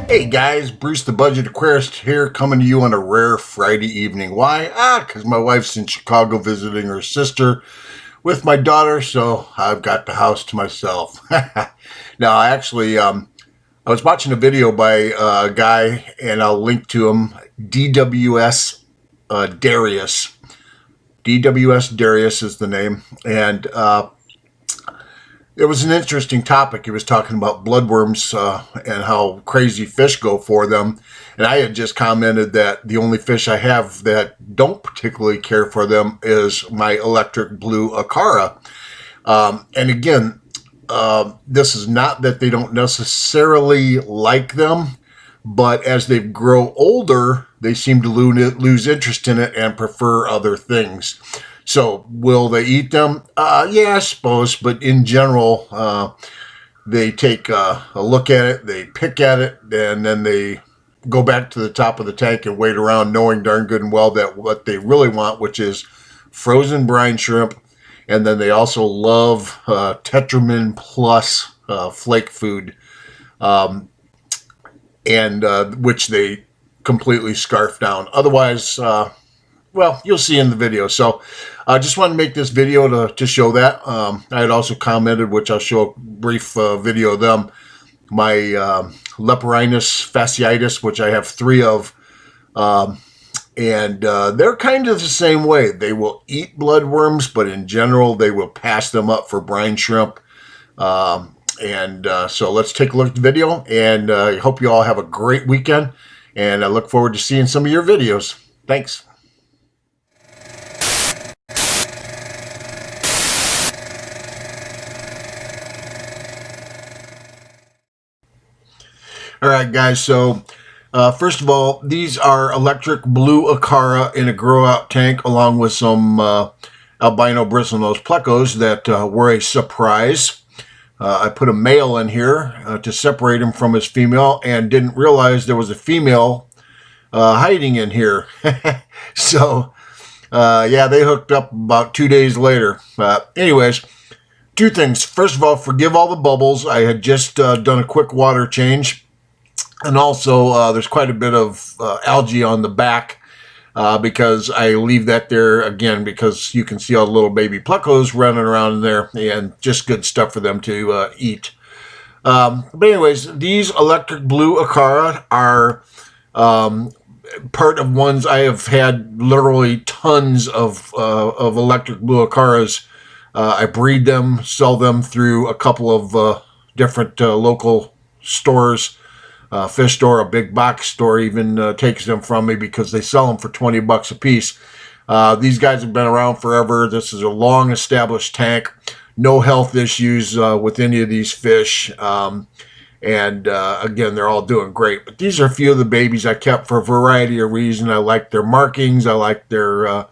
Hey guys, Bruce the Budget Aquarist here, coming to you on a rare Friday evening. Why? Because my wife's in Chicago visiting her sister with my daughter, so I've got the house to myself. Now, actually, I was watching a video by a guy, and I'll link to him, DWSDARIUS. DWSDARIUS is the name, and it was an interesting topic. He was talking about bloodworms and how crazy fish go for them. And I had just commented that the only fish I have that don't particularly care for them is my electric blue Acara. And again, this is not that they don't necessarily like them, but as they grow older, they seem to lose interest in it and prefer other things. So will they eat them? Yeah, I suppose. But in general, they take a look at it, they pick at it, and then they go back to the top of the tank and wait around, knowing darn good and well that what they really want, which is frozen brine shrimp. And then they also love Tetramin Plus flake food, which they completely scarf down. Otherwise, well, you'll see in the video. So I just wanted to make this video to show that. I had also commented, which I'll show a brief video of them, my Leporinus fasciitis, which I have 3 of. And they're kind of the same way. They will eat bloodworms, but in general, they will pass them up for brine shrimp. So let's take a look at the video, and I hope you all have a great weekend, and I look forward to seeing some of your videos. Thanks. All right, guys, so first of all, these are electric blue Acara in a grow-out tank, along with some albino bristlenose plecos that were a surprise. I put a male in here to separate him from his female, and didn't realize there was a female hiding in here. So, yeah, they hooked up about 2 days later. Anyways, 2 things. First of all, forgive all the bubbles. I had just done a quick water change. And also, there's quite a bit of algae on the back because I leave that there, again, because you can see all the little baby plecos running around in there, and just good stuff for them to eat. But anyways, these electric blue Acara are part of ones I have had literally tons of electric blue Acaras. I breed them, sell them through a couple of different local stores. Fish store, a big box store even takes them from me because they sell them for 20 bucks a piece. These guys have been around forever. This is a long established tank. No health issues with any of these fish. Again, they're all doing great. But these are a few of the babies I kept for a variety of reasons. I like their markings. I like their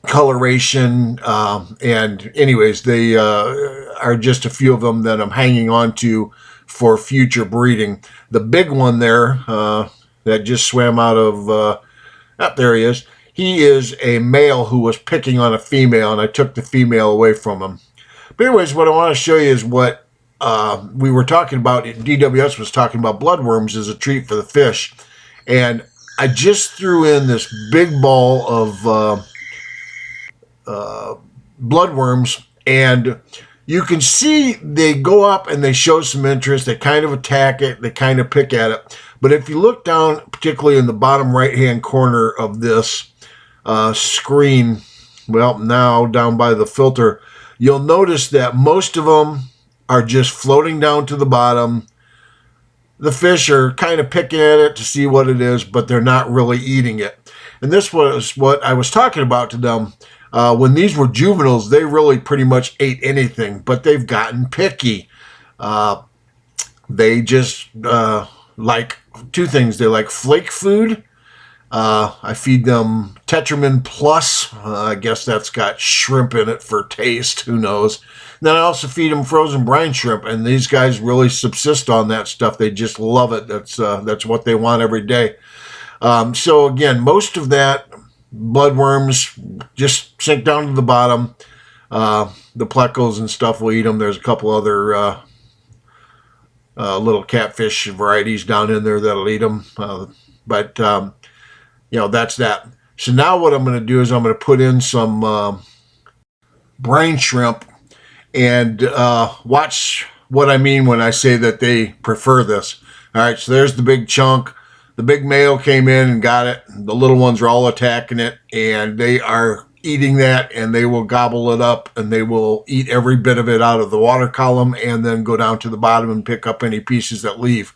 coloration. And anyways, they are just a few of them that I'm hanging on to for future breeding. The big one there that just swam out of, there he is. He is a male who was picking on a female, and I took the female away from him. But anyways, what I want to show you is what we were talking about. DWS was talking about bloodworms as a treat for the fish. And I just threw in this big ball of bloodworms, and you can see they go up and they show some interest. They kind of attack it. They kind of pick at it. But if you look down, particularly in the bottom right-hand corner of this screen, well, now down by the filter, you'll notice that most of them are just floating down to the bottom. The fish are kind of picking at it to see what it is, but they're not really eating it. And this was what I was talking about to them. When these were juveniles, they really pretty much ate anything, but they've gotten picky. They just like 2 things. They like flake food. I feed them Tetramin Plus. I guess that's got shrimp in it for taste. Who knows? And then I also feed them frozen brine shrimp, and these guys really subsist on that stuff. They just love it. That's what they want every day. So again, most of that bloodworms just sink down to the bottom. The plecos and stuff will eat them. There's a couple other little catfish varieties down in there that'll eat them. That's that. So now what I'm going to do is I'm going to put in some brine shrimp and watch what I mean when I say that they prefer this. All right, so there's the big chunk. The big male came in and got it. The little ones are all attacking it, and they are eating that, and they will gobble it up, and they will eat every bit of it out of the water column and then go down to the bottom and pick up any pieces that leave.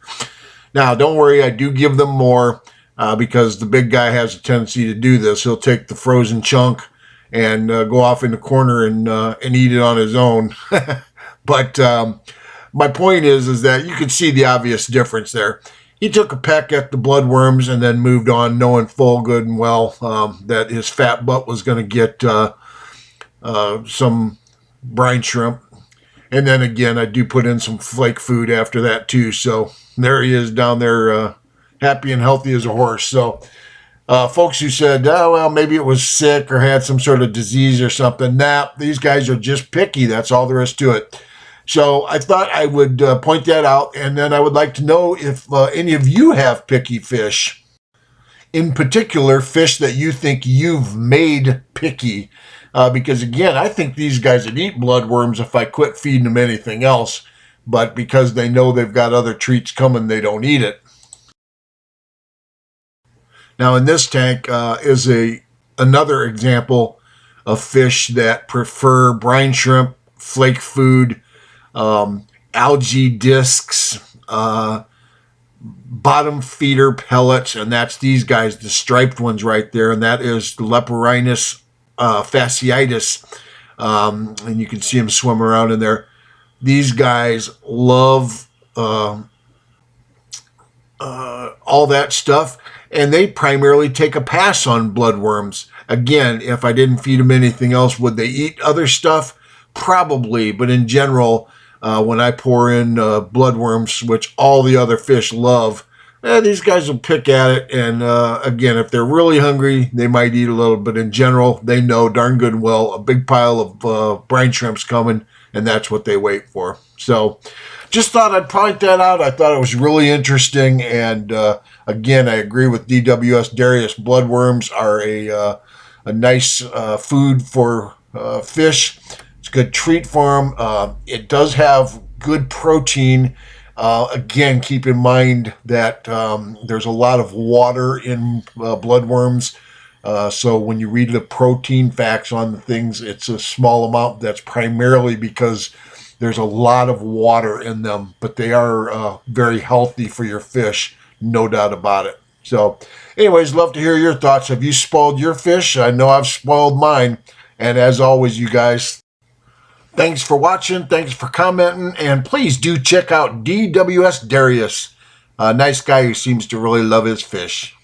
Now, don't worry, I do give them more because the big guy has a tendency to do this. He'll take the frozen chunk and go off in the corner and eat it on his own. But my point is that you can see the obvious difference there. He took a peck at the bloodworms and then moved on, knowing full good and well that his fat butt was going to get some brine shrimp. And then again, I do put in some flake food after that too. So there he is down there, happy and healthy as a horse. So folks who said, oh, well, maybe it was sick or had some sort of disease or something. Nah, these guys are just picky. That's all there is to it. So I thought I would point that out, and then I would like to know if any of you have picky fish. In particular, fish that you think you've made picky. Because again, I think these guys would eat bloodworms if I quit feeding them anything else. But because they know they've got other treats coming, they don't eat it. Now in this tank is another example of fish that prefer brine shrimp, flake food, algae discs, bottom feeder pellets, and that's these guys, the striped ones right there, and that is the Leporinus fasciitis, and you can see them swim around in there. These guys love all that stuff, and they primarily take a pass on bloodworms. Again, if I didn't feed them anything else, would they eat other stuff? Probably, but in general, when I pour in bloodworms, which all the other fish love, these guys will pick at it. And again, if they're really hungry, they might eat a little. But in general, they know darn good and well a big pile of brine shrimp's coming, and that's what they wait for. So just thought I'd point that out. I thought it was really interesting. And again, I agree with DWSDARIUS. Bloodworms are a nice food for fish. It's a good treat for them. It does have good protein. Again, keep in mind that there's a lot of water in bloodworms. So when you read the protein facts on the things, it's a small amount. That's primarily because there's a lot of water in them. But they are very healthy for your fish, no doubt about it. So anyways, love to hear your thoughts. Have you spoiled your fish? I know I've spoiled mine. And as always, you guys, thanks for watching. Thanks for commenting. And please do check out DWSDARIUS. A nice guy who seems to really love his fish.